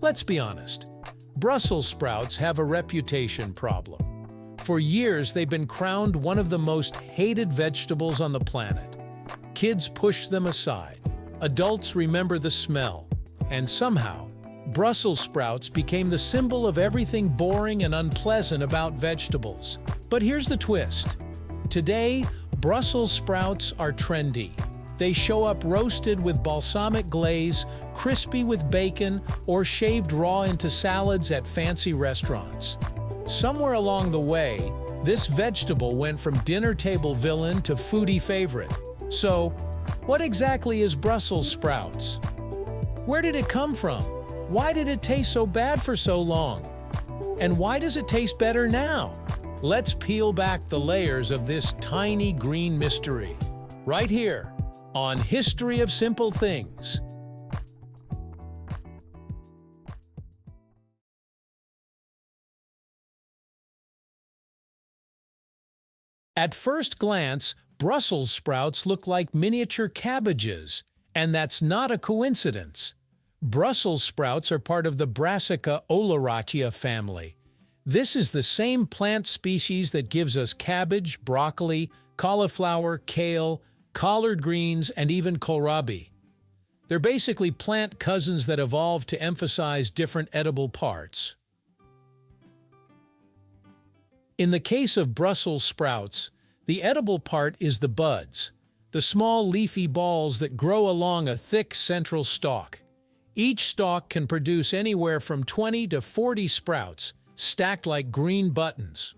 Let's be honest, Brussels sprouts have a reputation problem. For years, they've been crowned one of the most hated vegetables on the planet. Kids push them aside, adults remember the smell, and somehow, Brussels sprouts became the symbol of everything boring and unpleasant about vegetables. But here's the twist. Today, Brussels sprouts are trendy. They show up roasted with balsamic glaze, crispy with bacon, or shaved raw into salads at fancy restaurants. Somewhere along the way, this vegetable went from dinner table villain to foodie favorite. So, what exactly is Brussels sprouts? Where did it come from? Why did it taste so bad for so long? And why does it taste better now? Let's peel back the layers of this tiny green mystery, right here on History of Simple Things. At first glance, Brussels sprouts look like miniature cabbages, and that's not a coincidence. Brussels sprouts are part of the Brassica oleracea family. This is the same plant species that gives us cabbage, broccoli, cauliflower, kale, collard greens, and even kohlrabi. They're basically plant cousins that evolved to emphasize different edible parts. In the case of Brussels sprouts, the edible part is the buds, the small leafy balls that grow along a thick central stalk. Each stalk can produce anywhere from 20 to 40 sprouts, stacked like green buttons.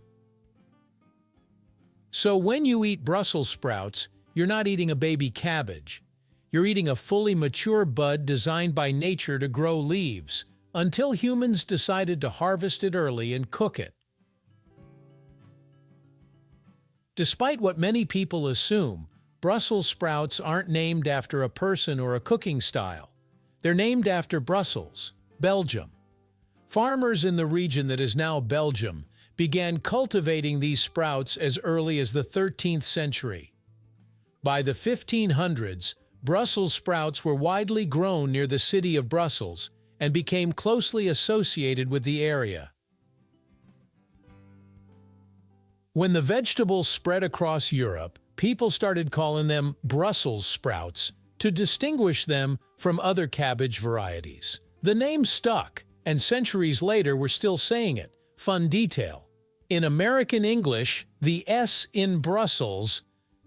So when you eat Brussels sprouts, you're not eating a baby cabbage. You're eating a fully mature bud designed by nature to grow leaves, until humans decided to harvest it early and cook it. Despite what many people assume, Brussels sprouts aren't named after a person or a cooking style. They're named after Brussels, Belgium. Farmers in the region that is now Belgium began cultivating these sprouts as early as the 13th century. By the 1500s, Brussels sprouts were widely grown near the city of Brussels and became closely associated with the area. When the vegetables spread across Europe, people started calling them Brussels sprouts to distinguish them from other cabbage varieties. The name stuck, and centuries later we're still saying it. Fun detail. In American English, the S in Brussels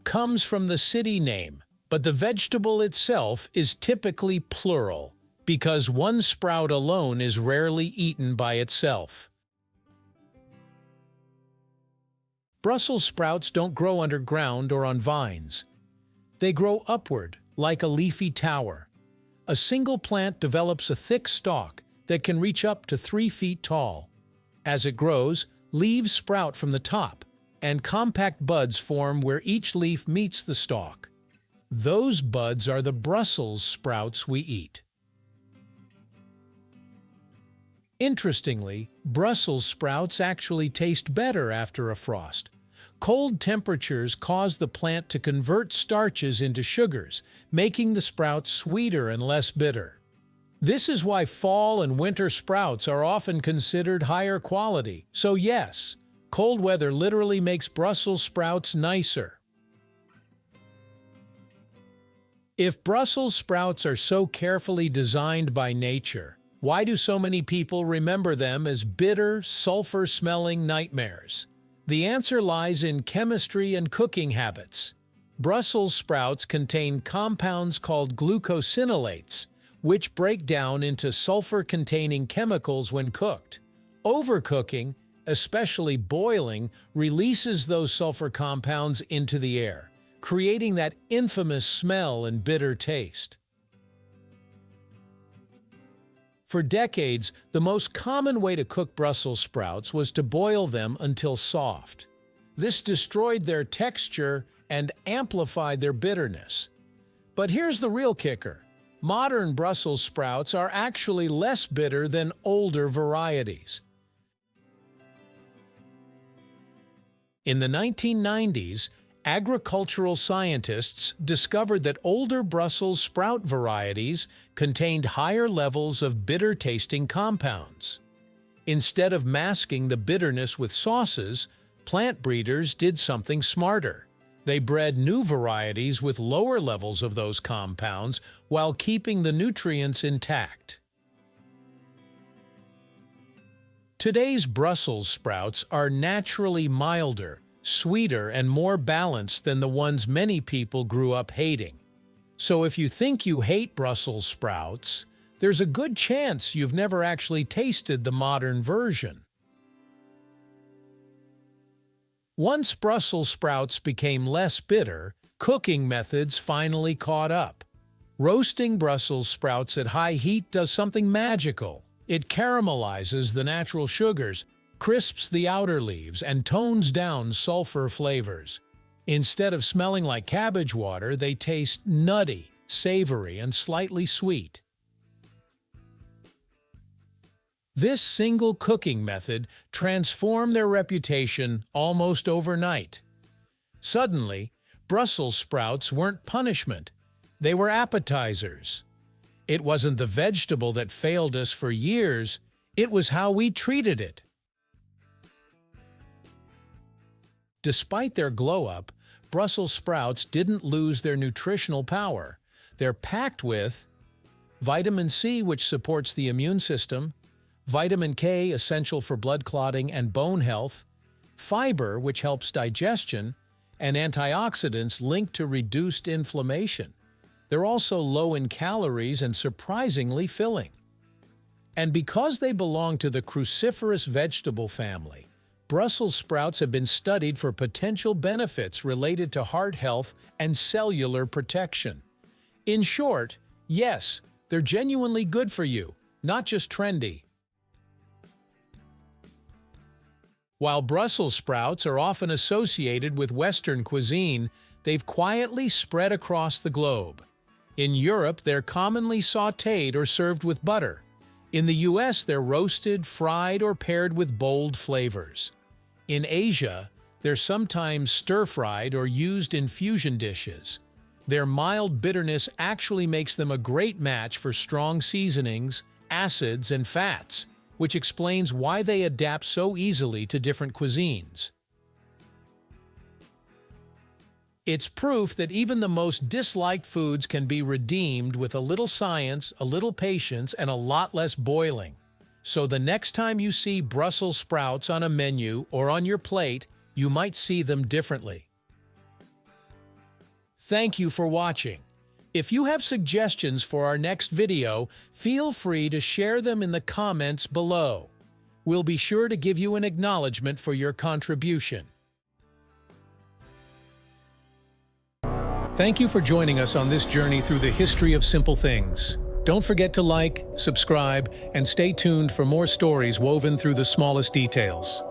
comes from the city name, but the vegetable itself is typically plural, because one sprout alone is rarely eaten by itself. Brussels sprouts don't grow underground or on vines. They grow upward, like a leafy tower. A single plant develops a thick stalk that can reach up to 3 feet tall. As it grows, leaves sprout from the top, and compact buds form where each leaf meets the stalk. Those buds are the Brussels sprouts we eat. Interestingly, Brussels sprouts actually taste better after a frost. Cold temperatures cause the plant to convert starches into sugars, making the sprouts sweeter and less bitter. This is why fall and winter sprouts are often considered higher quality. So yes, cold weather literally makes Brussels sprouts nicer. If Brussels sprouts are so carefully designed by nature, why do so many people remember them as bitter, sulfur-smelling nightmares? The answer lies in chemistry and cooking habits. Brussels sprouts contain compounds called glucosinolates, which break down into sulfur-containing chemicals when cooked. Overcooking, especially boiling, releases those sulfur compounds into the air, creating that infamous smell and bitter taste. For decades, the most common way to cook Brussels sprouts was to boil them until soft. This destroyed their texture and amplified their bitterness. But here's the real kicker. Modern Brussels sprouts are actually less bitter than older varieties. In the 1990s, Agricultural scientists discovered that older Brussels sprout varieties contained higher levels of bitter-tasting compounds. Instead of masking the bitterness with sauces, plant breeders did something smarter. They bred new varieties with lower levels of those compounds while keeping the nutrients intact. Today's Brussels sprouts are naturally milder, sweeter, and more balanced than the ones many people grew up hating. So if you think you hate Brussels sprouts, there's a good chance you've never actually tasted the modern version. Once Brussels sprouts became less bitter, cooking methods finally caught up. Roasting Brussels sprouts at high heat does something magical. It caramelizes the natural sugars, crisps the outer leaves, and tones down sulfur flavors. Instead of smelling like cabbage water, they taste nutty, savory, and slightly sweet. This single cooking method transformed their reputation almost overnight. Suddenly, Brussels sprouts weren't punishment. They were appetizers. It wasn't the vegetable that failed us for years, it was how we treated it. Despite their glow-up, Brussels sprouts didn't lose their nutritional power. They're packed with vitamin C, which supports the immune system, vitamin K, essential for blood clotting and bone health, fiber, which helps digestion, and antioxidants linked to reduced inflammation. They're also low in calories and surprisingly filling. And because they belong to the cruciferous vegetable family, Brussels sprouts have been studied for potential benefits related to heart health and cellular protection. In short, yes, they're genuinely good for you, not just trendy. While Brussels sprouts are often associated with Western cuisine, they've quietly spread across the globe. In Europe, they're commonly sautéed or served with butter. In the US, they're roasted, fried, or paired with bold flavors. In Asia, they're sometimes stir-fried or used in fusion dishes. Their mild bitterness actually makes them a great match for strong seasonings, acids, and fats, which explains why they adapt so easily to different cuisines. It's proof that even the most disliked foods can be redeemed with a little science, a little patience, and a lot less boiling. So the next time you see Brussels sprouts on a menu or on your plate, you might see them differently. Thank you for watching. If you have suggestions for our next video, feel free to share them in the comments below. We'll be sure to give you an acknowledgement for your contribution. Thank you for joining us on this journey through the history of simple things. Don't forget to like, subscribe, and stay tuned for more stories woven through the smallest details.